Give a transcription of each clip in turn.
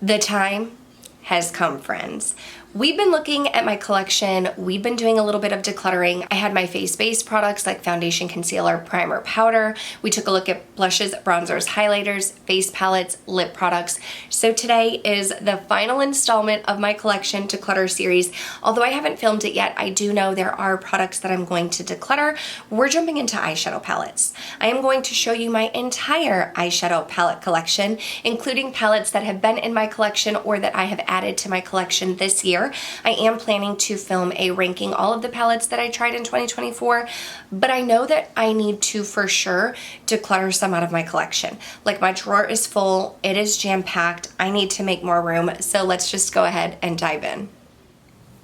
The time has come, friends. We've been looking at my collection. We've been doing a little bit of decluttering. I had my face-based products like foundation, concealer, primer, powder. We took a look at blushes, bronzers, highlighters, face palettes, lip products. So today is the final installment of my collection declutter series. Although I haven't filmed it yet, I do know there are products that I'm going to declutter. We're jumping into eyeshadow palettes. I am going to show you my entire eyeshadow palette collection, including palettes that have been in my collection or that I have added to my collection this year. I am planning to film a ranking all of the palettes that I tried in 2024, but I know that I need to for sure declutter some out of my collection. Like, my drawer is full, it is jam-packed, I need to make more room, so let's just go ahead and dive in.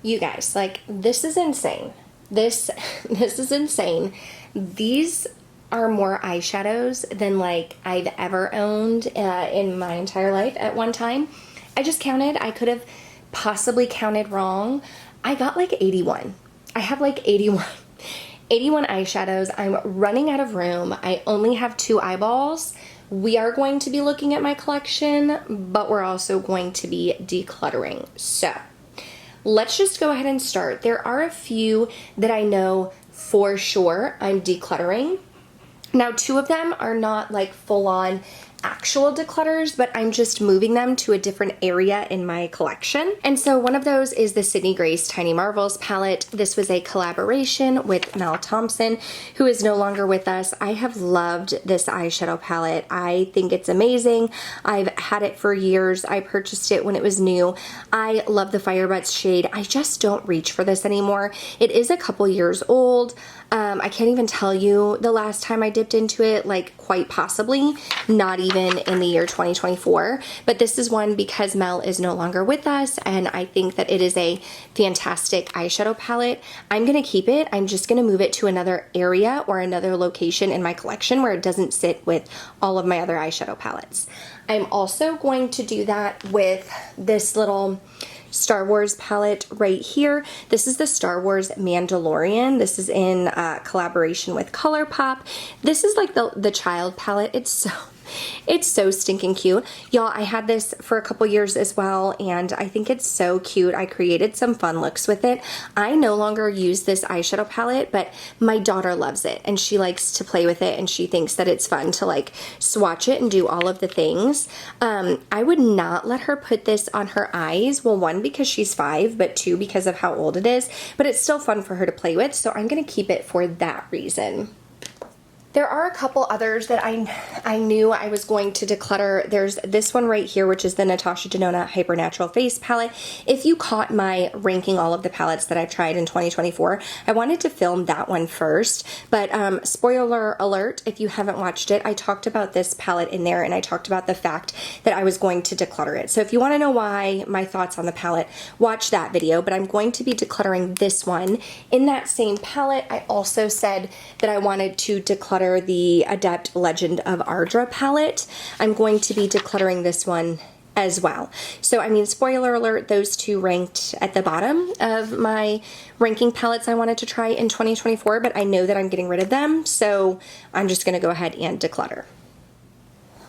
You guys, like, this is insane. This is insane. These are more eyeshadows than like I've ever owned in my entire life at one time. I just counted, I could have possibly counted wrong. I got like 81. I have like 81 eyeshadows. I'm running out of room. I only have 2 eyeballs. We are going to be looking at my collection, but we're also going to be decluttering. So let's just go ahead and start. There are a few that I know for sure I'm decluttering. Now, 2 of them are not like full-on actual declutters, but I'm just moving them to a different area in my collection. And so one of those is the Sydney Grace Tiny Marvels palette. This was a collaboration with Mel Thompson, who is no longer with us. I have loved this eyeshadow palette. I think it's amazing. I've had it for years. I purchased it when it was new. I love the Firebutts shade. I just don't reach for this anymore. It is a couple years old. I can't even tell you the last time I dipped into it, like quite possibly not even in the year 2024, but this is one because Mel is no longer with us and I think that it is a fantastic eyeshadow palette. I'm going to keep it. I'm just going to move it to another area or another location in my collection where it doesn't sit with all of my other eyeshadow palettes. I'm also going to do that with this little Star Wars palette right here. This is the Star Wars Mandalorian. This is in collaboration with ColourPop. This is like the child palette. It's so stinking cute. Y'all, I had this for a couple years as well, and I think it's so cute. I created some fun looks with it. I no longer use this eyeshadow palette, but my daughter loves it, and she likes to play with it, and she thinks that it's fun to like swatch it and do all of the things. I would not let her put this on her eyes. Well, 1, because she's 5, but 2, because of how old it is, but it's still fun for her to play with, so I'm gonna keep it for that reason. There are a couple others that I knew I was going to declutter. There's this one right here, which is the Natasha Denona Hypernatural Face Palette. If you caught my ranking all of the palettes that I've tried in 2024, I wanted to film that one first. But spoiler alert, if you haven't watched it, I talked about this palette in there and I talked about the fact that I was going to declutter it. So if you want to know why, my thoughts on the palette, watch that video. But I'm going to be decluttering this one. In that same palette, I also said that I wanted to declutter the Adept Legend of Ardra palette. I'm going to be decluttering this one as well. So, I mean, spoiler alert, those 2 ranked at the bottom of my ranking palettes I wanted to try in 2024, but I know that I'm getting rid of them, so I'm just going to go ahead and declutter.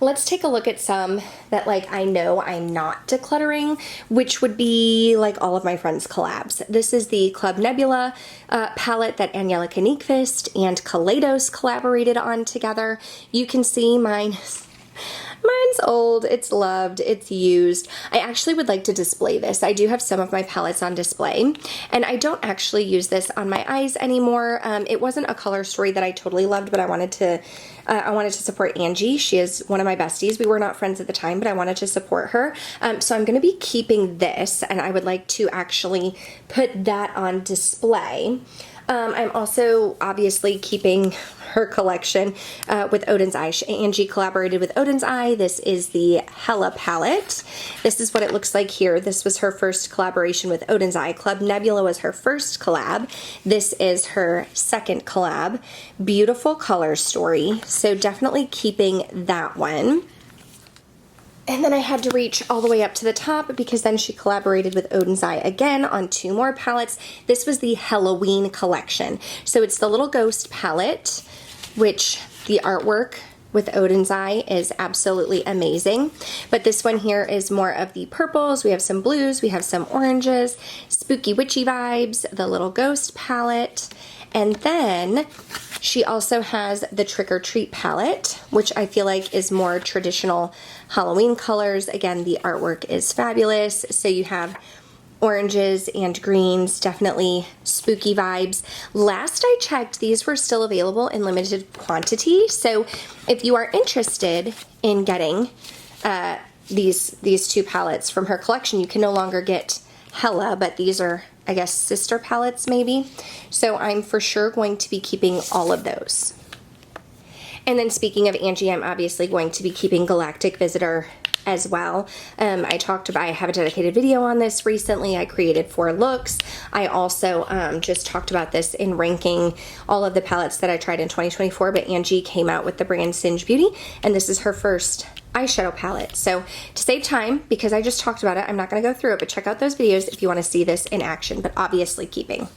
Let's take a look at some that like I know I'm not decluttering, which would be like all of my friends' collabs. This is the Club Nebula palette that Angelica Nyqvist and Kaleidos collaborated on together. You can see mine's old, it's loved, it's used. I actually would like to display this. I do have some of my palettes on display, and I don't actually use this on my eyes anymore. It wasn't a color story that I totally loved, but I wanted to support Angie. She is one of my besties. We were not friends at the time, but I wanted to support her. So I'm going to be keeping this, and I would like to actually put that on display. I'm also obviously keeping her collection with Odin's Eye. Angie collaborated with Odin's Eye. This is the Hella palette. This is what it looks like here. This was her first collaboration with Odin's Eye. Club Nebula was her first collab. This is her second collab. Beautiful color story. So definitely keeping that one. And then I had to reach all the way up to the top because then she collaborated with Odin's Eye again on 2 more palettes. This was the Halloween collection. So it's the Little Ghost palette, which the artwork with Odin's Eye is absolutely amazing. But this one here is more of the purples. We have some blues, we have some oranges, spooky witchy vibes, the little ghost palette, and then she also has the Trick or Treat palette, which I feel like is more traditional Halloween colors. Again, the artwork is fabulous. So you have oranges and greens, definitely spooky vibes. Last I checked, these were still available in limited quantity. So if you are interested in getting these two palettes from her collection, you can no longer get Hella, but these are, I guess, sister palettes maybe. So I'm for sure going to be keeping all of those. And then speaking of Angie, I'm obviously going to be keeping Galactic Visitor as well. I have a dedicated video on this recently. I created 4 looks. I also just talked about this in ranking all of the palettes that I tried in 2024, but Angie came out with the brand Singe Beauty, and this is her first eyeshadow palette. So to save time, because I just talked about it, I'm not going to go through it, but check out those videos if you want to see this in action, but obviously keeping.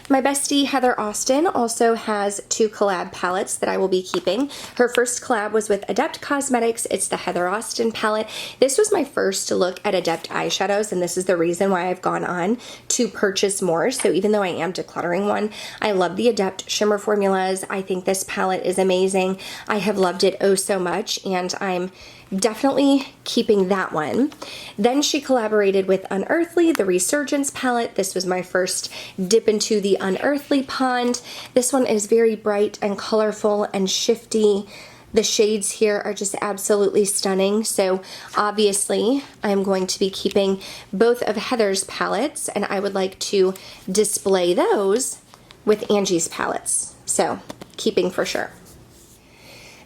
My bestie Heather Austin also has 2 collab palettes that I will be keeping. Her first collab was with Adept Cosmetics. It's the Heather Austin palette. This was my first look at Adept eyeshadows, and this is the reason why I've gone on to purchase more. So even though I am decluttering one, I love the Adept shimmer formulas. I think this palette is amazing. I have loved it oh so much, and I'm definitely keeping that one. Then she collaborated with Unearthly, the Resurgence palette. This was my first dip into the Unearthly pond. This one is very bright and colorful and shifty. The shades here are just absolutely stunning. So obviously I'm going to be keeping both of Heather's palettes, and I would like to display those with Angie's palettes. So keeping for sure.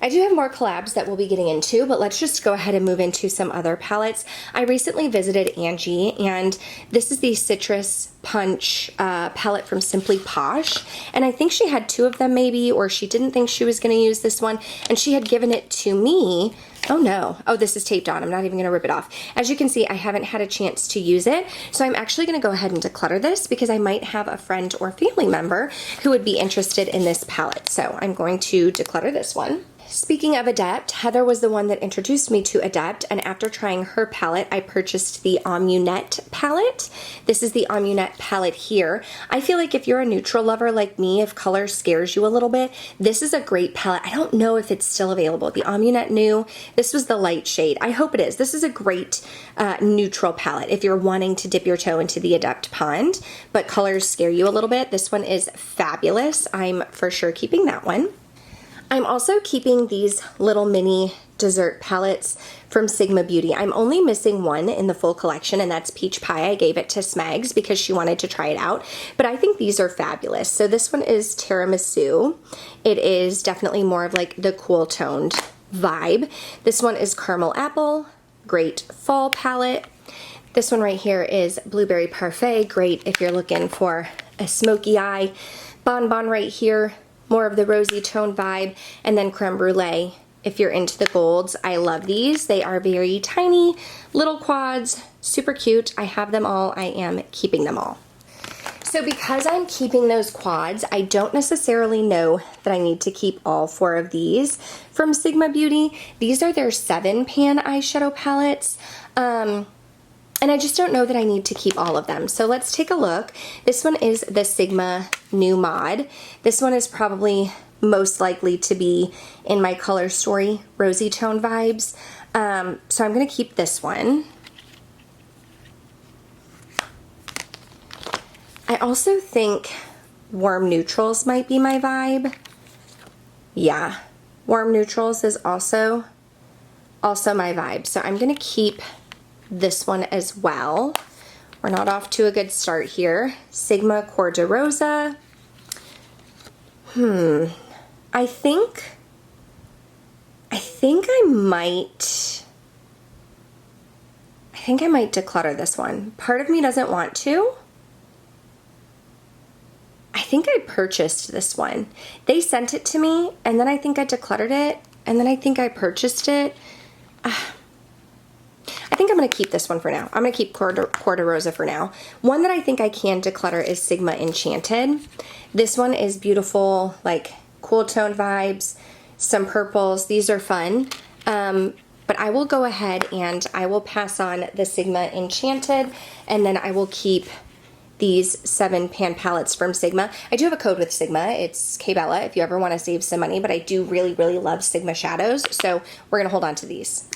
I do have more collabs that we'll be getting into, but let's just go ahead and move into some other palettes. I recently visited Angie, and this is the Citrus Punch palette from Simply Posh, and I think she had 2 of them maybe, or she didn't think she was going to use this one, and she had given it to me. Oh no. Oh, this is taped on. I'm not even going to rip it off. As you can see, I haven't had a chance to use it, so I'm actually going to go ahead and declutter this because I might have a friend or family member who would be interested in this palette. So I'm going to declutter this one. Speaking of Adept, Heather was the one that introduced me to Adept, and after trying her palette, I purchased the Amunette palette. This is the Amunette palette here. I feel like if you're a neutral lover like me, if color scares you a little bit, this is a great palette. I don't know if it's still available. The Amunette New, this was the light shade. I hope it is. This is a great neutral palette if you're wanting to dip your toe into the Adept pond, but colors scare you a little bit. This one is fabulous. I'm for sure keeping that one. I'm also keeping these little mini dessert palettes from Sigma Beauty. I'm only missing one in the full collection, and that's Peach Pie. I gave it to Smegs because she wanted to try it out, but I think these are fabulous. So this one is Tiramisu. It is definitely more of like the cool toned vibe. This one is Caramel Apple, great fall palette. This one right here is Blueberry Parfait, great if you're looking for a smoky eye. Bonbon right here, more of the rosy tone vibe, and then Creme Brulee if you're into the golds. I love these. They are very tiny little quads, super cute. I have them all. I am keeping them all. So because I'm keeping those quads, I don't necessarily know that I need to keep all 4 of these from Sigma Beauty. These are their 7-pan eyeshadow palettes. And I just don't know that I need to keep all of them. So let's take a look. This one is the Sigma Nomad. This one is probably most likely to be in my Color Story rosy tone vibes. So I'm going to keep this one. I also think warm neutrals might be my vibe. Yeah, warm neutrals is also my vibe. So I'm going to keep this one as well. We're not off to a good start here. Sigma Cor de Rosa. I think I might declutter this one. Part of me doesn't want to. I think I purchased this one. They sent it to me, and then I think I decluttered it, and then I think I purchased it. I think I'm going to keep this one for now. I'm going to keep Cor de Rosa for now. One that I think I can declutter is Sigma Enchanted. This one is beautiful, like cool tone vibes, some purples. These are fun. But I will go ahead and I will pass on the Sigma Enchanted, and then I will keep these 7 pan palettes from Sigma. I do have a code with Sigma. It's KBella if you ever want to save some money, but I do really, really love Sigma shadows, so we're going to hold on to these.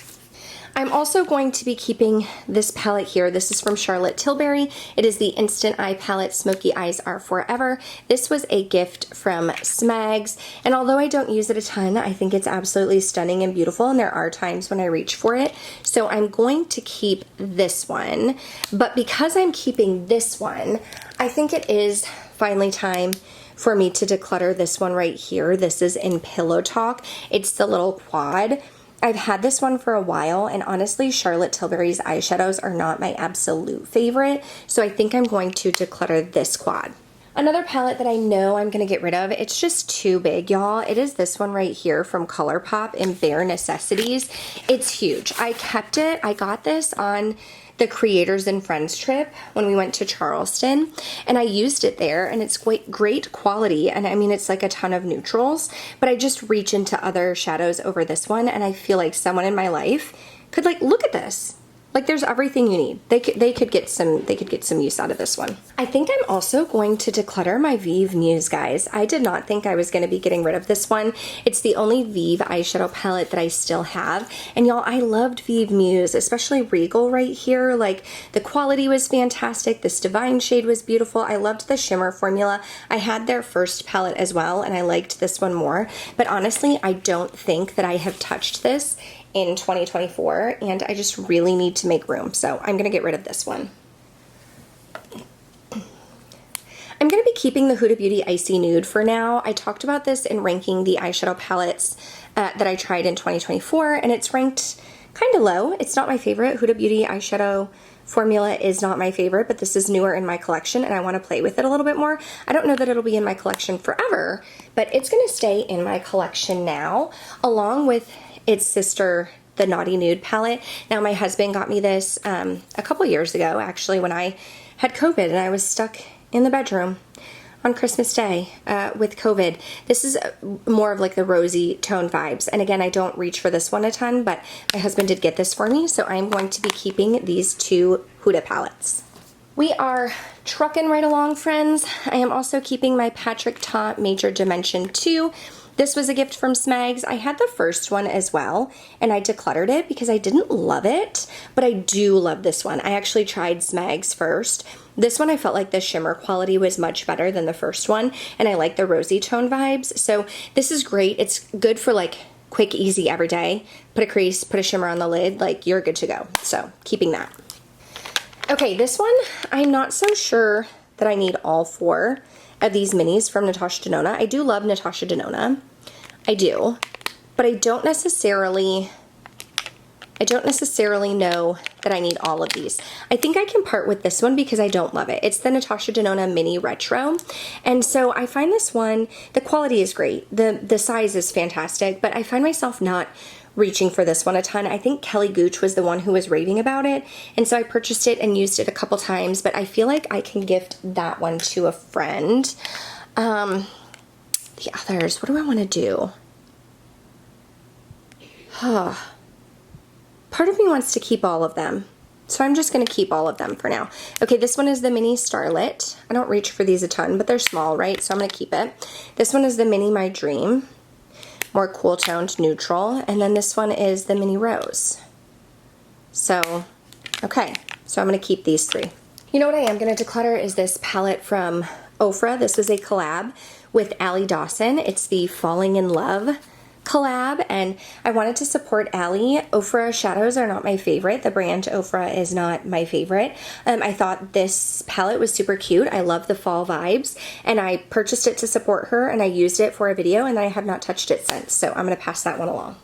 I'm also going to be keeping this palette here. This is from Charlotte Tilbury. It is the Instant Eye Palette Smoky Eyes Are Forever. This was a gift from Smags, and although I don't use it a ton, I think it's absolutely stunning and beautiful, and there are times when I reach for it. So I'm going to keep this one, but because I'm keeping this one, I think it is finally time for me to declutter this one right here. This is in Pillow Talk. It's the little quad. I've had this one for a while, and honestly, Charlotte Tilbury's eyeshadows are not my absolute favorite, so I think I'm going to declutter this quad. Another palette that I know I'm going to get rid of, it's just too big, y'all. It is this one right here from ColourPop in Bare Necessities. It's huge. I kept it. I got this on the Creators and Friends trip when we went to Charleston, and I used it there, and it's great quality, and I mean, it's like a ton of neutrals, but I just reach into other shadows over this one, and I feel like someone in my life could like look at this. Like, there's everything you need. They could get some use out of this one. I think I'm also going to declutter my Vive Muse, guys. I did not think I was going to be getting rid of this one. It's the only Vive eyeshadow palette that I still have. And y'all, I loved Vive Muse, especially Regal right here. Like, the quality was fantastic. This Divine shade was beautiful. I loved the shimmer formula. I had their first palette as well, and I liked this one more. But honestly, I don't think that I have touched this in 2024, and I just really need to make room, so I'm gonna get rid of this one. I'm gonna be keeping the Huda Beauty Icy Nude for now. I talked about this in ranking the eyeshadow palettes that I tried in 2024, and it's ranked kind of low. It's not my favorite. Huda Beauty eyeshadow formula is not my favorite, but this is newer in my collection, and I want to play with it a little bit more. I don't know that it'll be in my collection forever, but it's gonna stay in my collection now, along with its sister, the Naughty Nude palette. Now, my husband got me this a couple years ago, actually, when I had COVID and I was stuck in the bedroom on Christmas Day with COVID. This is more of like the rosy tone vibes. And again, I don't reach for this one a ton, but my husband did get this for me, so I'm going to be keeping these 2 Huda palettes. We are trucking right along, friends. I am also keeping my Patrick Ta Major Dimension 2. This was a gift from Smags. I had the first one as well, and I decluttered it because I didn't love it, but I do love this one. I actually tried Smags first. This one, I felt like the shimmer quality was much better than the first one, and I like the rosy tone vibes. So this is great. It's good for like quick, easy every day. Put a crease, put a shimmer on the lid, like you're good to go. So keeping that. Okay, this one, I'm not so sure that I need all 4 of these minis from Natasha Denona. I do love Natasha Denona. I do. But I don't necessarily know that I need all of these. I think I can part with this one because I don't love it. It's the Natasha Denona Mini Retro. And so I find this one, the quality is great. The size is fantastic, but I find myself not reaching for this one a ton. I think Kelly Gooch was the one who was raving about it, and so I purchased it and used it a couple times, but I feel like I can gift that one to a friend. The others, what do I want to do? Part of me wants to keep all of them, so I'm just going to keep all of them for now. Okay, this one is the Mini Starlet. I don't reach for these a ton, but they're small, right? So I'm going to keep it. This one is the Mini My Dream. More cool toned neutral, and then this one is the Mini Rose. So, okay, so I'm gonna keep these 3. You know what I am gonna declutter is this palette from Ofra. This was a collab with Allie Dawson. It's the Falling in Love collab, and I wanted to support Allie. Ofra shadows are not my favorite. The brand Ofra is not my favorite. I thought this palette was super cute. I love the fall vibes, and I purchased it to support her, and I used it for a video, and I have not touched it since, so I'm going to pass that one along.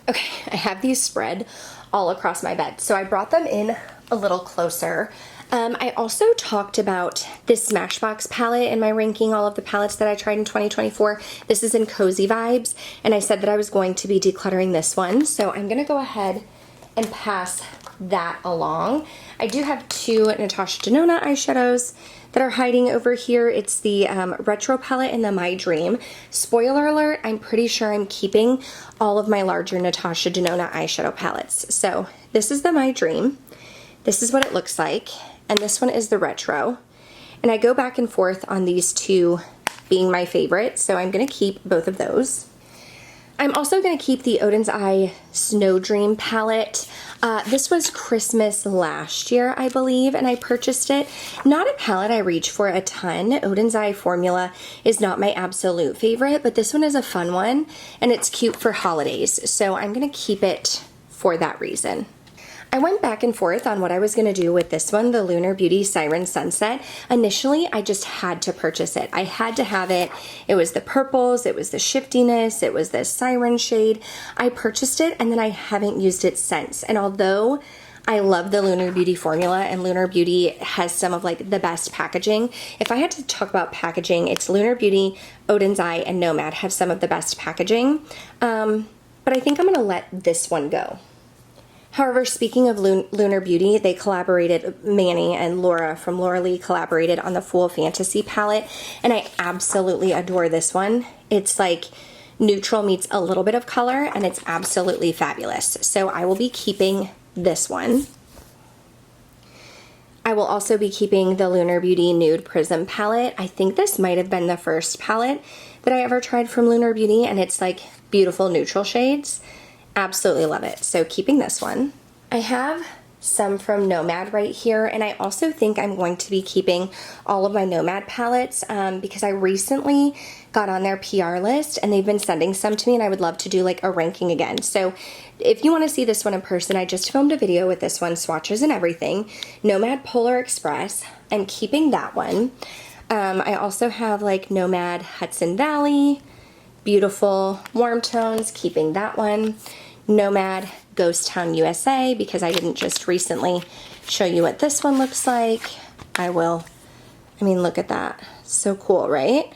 Okay, I have these spread all across my bed. So I brought them in a little closer. I also talked about this Smashbox palette in my ranking all of the palettes that I tried in 2024. This is in Cozy Vibes, and I said that I was going to be decluttering this one, so I'm going to go ahead and pass that along. I do have two Natasha Denona eyeshadows that are hiding over here. It's the Retro palette and the My Dream. Spoiler alert, I'm pretty sure I'm keeping all of my larger Natasha Denona eyeshadow palettes. So this is the My Dream. This is what it looks like. And this one is the Retro. And I go back and forth on these two being my favorite, so I'm going to keep both of those. I'm also going to keep the Odin's Eye Snow Dream palette. This was Christmas last year, I believe, and I purchased it. Not a palette I reach for a ton. Odin's Eye formula is not my absolute favorite, but this one is a fun one, and it's cute for holidays, so I'm going to keep it for that reason. I went back and forth on what I was going to do with this one, the Lunar Beauty Siren Sunset. Initially, I just had to purchase it. I had to have it. It was the purples, it was the shiftiness, it was the siren shade. I purchased it and then I haven't used it since. And although I love the Lunar Beauty formula and Lunar Beauty has some of like the best packaging, if I had to talk about packaging, it's Lunar Beauty, Odin's Eye, and Nomad have some of the best packaging. But I think I'm going to let this one go. However, speaking of Lunar Beauty, they collaborated, Manny and Laura from Laura Lee collaborated on the Full Fantasy palette, and I absolutely adore this one. It's like neutral meets a little bit of color, and it's absolutely fabulous. So I will be keeping this one. I will also be keeping the Lunar Beauty Nude Prism palette. I think this might have been the first palette that I ever tried from Lunar Beauty, and it's like beautiful neutral shades. Absolutely love it. So keeping this one. I have some from Nomad right here, and I also think I'm going to be keeping all of my Nomad palettes because I recently got on their PR list and they've been sending some to me, and I would love to do like a ranking again. So if you want to see this one in person, I just filmed a video with this one, swatches and everything. Nomad Polar Express, I'm keeping that one. I also have like Nomad Hudson Valley, beautiful warm tones, keeping that one. Nomad Ghost Town USA, because I didn't just recently show you what this one looks like. I mean, look at that. So cool, right?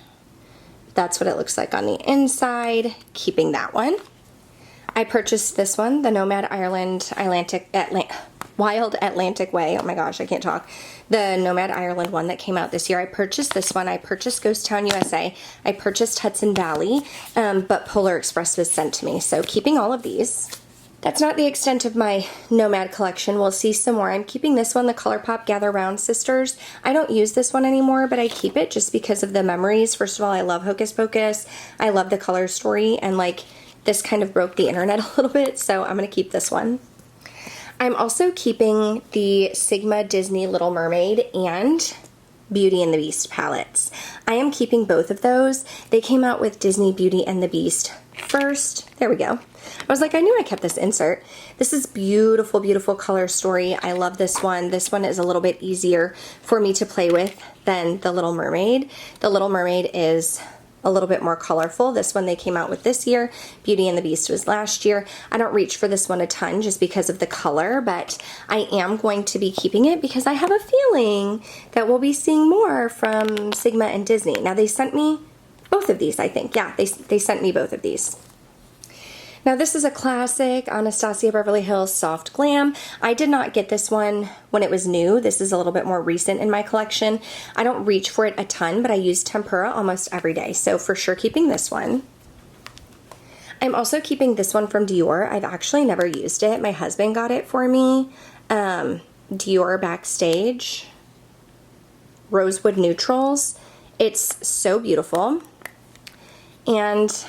That's what it looks like on the inside. Keeping that one. I purchased this one, the Nomad Wild Atlantic Way. Oh my gosh, I can't talk. The Nomad Ireland one that came out this year. I purchased this one. I purchased Ghost Town USA. I purchased Hudson Valley, but Polar Express was sent to me. So keeping all of these. That's not the extent of my Nomad collection. We'll see some more. I'm keeping this one, the ColourPop Gather Round Sisters. I don't use this one anymore, but I keep it just because of the memories. First of all, I love Hocus Pocus. I love the color story, and like this kind of broke the internet a little bit, so I'm going to keep this one. I'm also keeping the Sigma Disney Little Mermaid and Beauty and the Beast palettes. I am keeping both of those. They came out with Disney Beauty and the Beast first. There we go. I was like, I knew I kept this insert. This is beautiful, beautiful color story. I love this one. This one is a little bit easier for me to play with than the Little Mermaid. The Little Mermaid is a little bit more colorful. This one they came out with this year. Beauty and the Beast was last year. I don't reach for this one a ton just because of the color, but I am going to be keeping it because I have a feeling that we'll be seeing more from Sigma and Disney. Now they sent me both of these, I think. Yeah, they sent me both of these. Now this is a classic Anastasia Beverly Hills Soft Glam. I did not get this one when it was new. This is a little bit more recent in my collection. I don't reach for it a ton, but I use tempera almost every day, so for sure keeping this one. I'm also keeping this one from Dior. I've actually never used it. My husband got it for me. Dior Backstage Rosewood Neutrals. It's so beautiful, and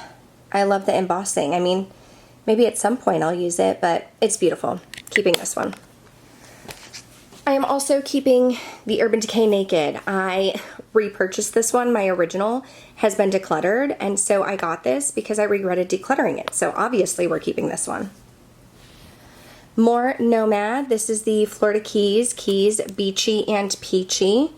I love the embossing. I mean, maybe at some point I'll use it, but it's beautiful. Keeping this one. I am also keeping the Urban Decay Naked. I repurchased this one. My original has been decluttered, and so I got this because I regretted decluttering it. So obviously we're keeping this one. More Nomad. This is the Florida Keys Beachy and Peachy.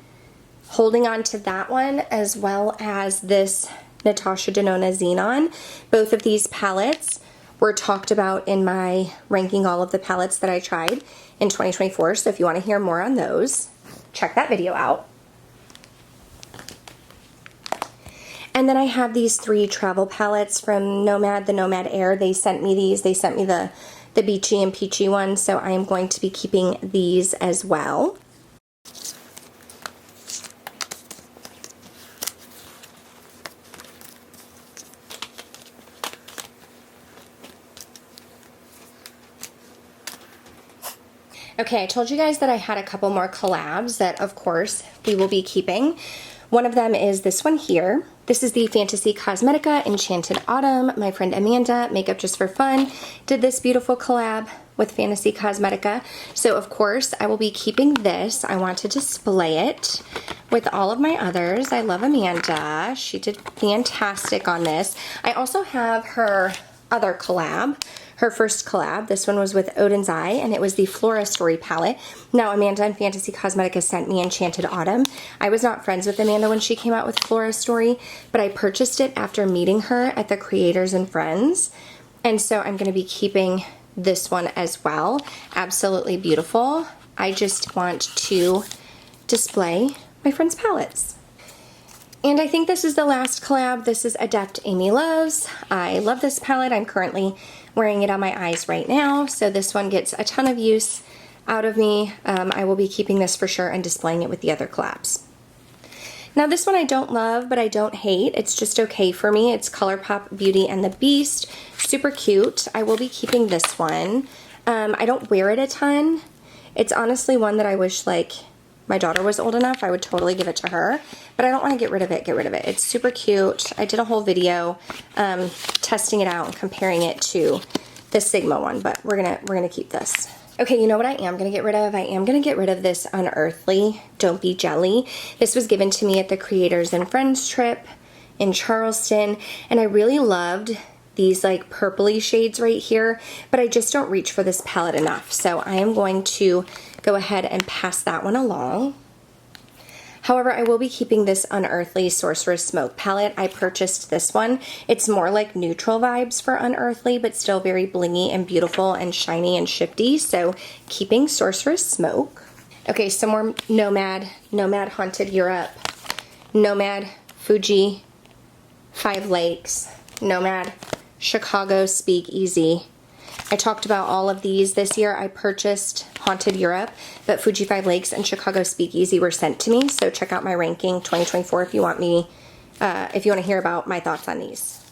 Holding on to that one, as well as this Natasha Denona Xenon. Both of these palettes were talked about in my ranking all of the palettes that I tried in 2024, so if you want to hear more on those. check that video out. And then I have these 3 travel palettes from Nomad, the Nomad Air. They sent me these. They sent me the beachy and peachy one, so I am going to be keeping these as well. Okay, I told you guys that I had a couple more collabs that, of course, we will be keeping. One of them is this one here. This is the Fantasy Cosmetica Enchanted Autumn. My friend Amanda, Makeup Just for Fun, did this beautiful collab with Fantasy Cosmetica. So, of course, I will be keeping this. I want to display it with all of my others. I love Amanda. She did fantastic on this. I also have her other collab. Her first collab, this one was with Odin's Eye, and it was the Flora Story palette. Now, Amanda and Fantasy Cosmetica sent me Enchanted Autumn. I was not friends with Amanda when she came out with Flora Story, but I purchased it after meeting her at the Creators and Friends, and so I'm going to be keeping this one as well. Absolutely beautiful. I just want to display my friend's palettes. And I think this is the last collab. This is Adept Amy Loves. I love this palette. I'm currently wearing it on my eyes right now, so this one gets a ton of use out of me. I will be keeping this for sure and displaying it with the other collabs. Now this one I don't love, but I don't hate. It's just okay for me. It's ColourPop Beauty and the Beast. Super cute. I will be keeping this one. I don't wear it a ton. It's honestly one that I wish like my daughter was old enough, I would totally give it to her, but I don't want to get rid of it, It's super cute. I did a whole video testing it out and comparing it to the Sigma one, but we're gonna keep this. Okay, you know what I am gonna get rid of? I am gonna get rid of this Unearthly Don't Be Jelly. This was given to me at the Creators and Friends trip in Charleston, and I really loved these like purpley shades right here, but I just don't reach for this palette enough. So I am going to go ahead and pass that one along. However, I will be keeping this Unearthly Sorcerer's Smoke palette. I purchased this one. It's more like neutral vibes for Unearthly, but still very blingy and beautiful and shiny and shifty. So keeping Sorcerer's Smoke. Okay, some more Nomad. Nomad Haunted Europe. Nomad Fuji 5 Lakes. Nomad Chicago Speakeasy. I talked about all of these this year. I purchased Haunted Europe, but Fuji 5 Lakes and Chicago Speakeasy were sent to me. So check out my ranking 2024 if you want me, if you want to hear about my thoughts on these.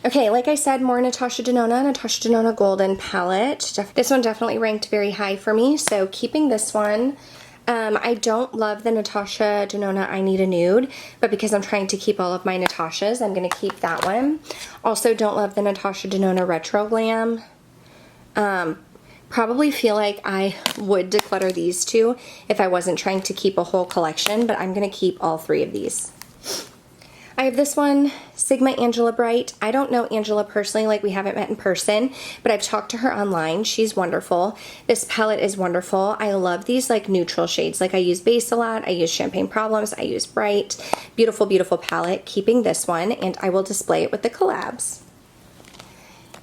Okay, like I said, more Natasha Denona Golden palette. This one definitely ranked very high for me, so keeping this one. I don't love the Natasha Denona I Need a Nude, but because I'm trying to keep all of my Natashas, I'm going to keep that one. Also don't love the Natasha Denona Retro Glam. Probably feel like I would declutter these two if I wasn't trying to keep a whole collection, but I'm going to keep all 3 of these. I have this one, Sigma Angela Bright. I don't know Angela personally, like we haven't met in person, but I've talked to her online. She's wonderful. This palette is wonderful. I love these like neutral shades. Like I use Base a lot. I use Champagne Problems. I use Bright. Beautiful, beautiful palette. Keeping this one, and I will display it with the collabs.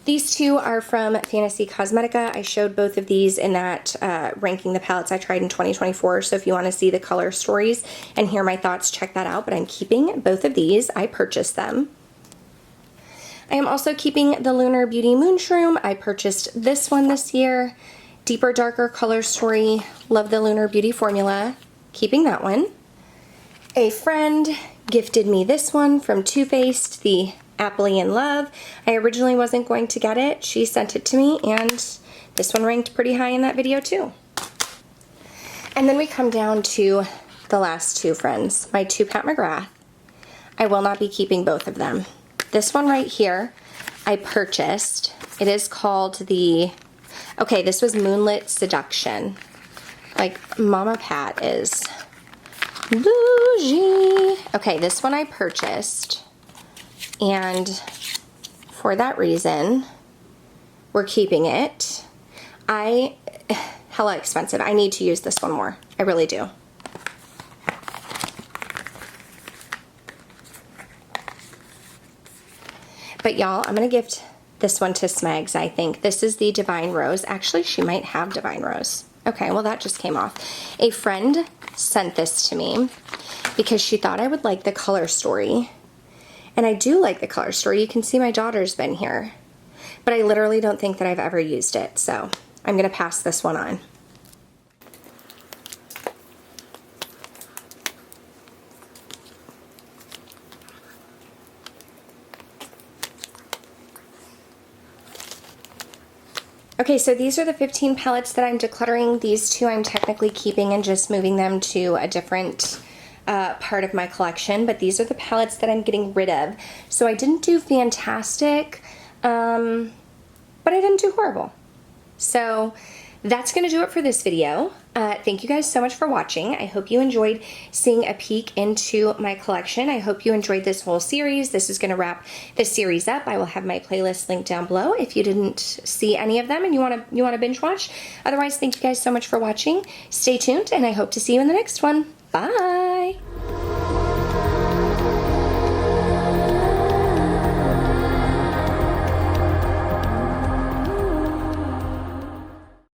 These two are from Fantasy Cosmetica. I showed both of these in that ranking the palettes I tried in 2024. So if you want to see the color stories and hear my thoughts, check that out. But I'm keeping both of these. I purchased them. I am also keeping the Lunar Beauty Moonshroom. I purchased this one this year. Deeper, darker color story. Love the Lunar Beauty formula. Keeping that one. A friend gifted me this one from Too Faced, the Aptly in Love. I originally wasn't going to get it. She sent it to me, and this one ranked pretty high in that video too. And then we come down to the last 2 friends, my 2 Pat McGrath. I will not be keeping both of them. This one right here, I purchased. It is called the, okay, this was Moonlit Seduction. Like Mama Pat is bougie. Okay, this one I purchased. And for that reason, we're keeping it. Hella expensive. I need to use this one more. I really do. But y'all, I'm gonna gift this one to Smegs, I think. This is the Divine Rose. Actually, she might have Divine Rose. Okay, well that just came off. A friend sent this to me because she thought I would like the color story. And I do like the color story. You can see my daughter's been here. But I literally don't think that I've ever used it, so I'm gonna pass this one on. Okay, so these are the 15 palettes that I'm decluttering. These two I'm technically keeping and just moving them to a different part of my collection, but these are the palettes that I'm getting rid of. So I didn't do fantastic, but I didn't do horrible. So that's going to do it for this video. Thank you guys so much for watching. I hope you enjoyed seeing a peek into my collection. I hope you enjoyed this whole series. This is going to wrap this series up. I will have my playlist linked down below if you didn't see any of them and you want to binge watch. Otherwise, thank you guys so much for watching. Stay tuned, and I hope to see you in the next one. Bye!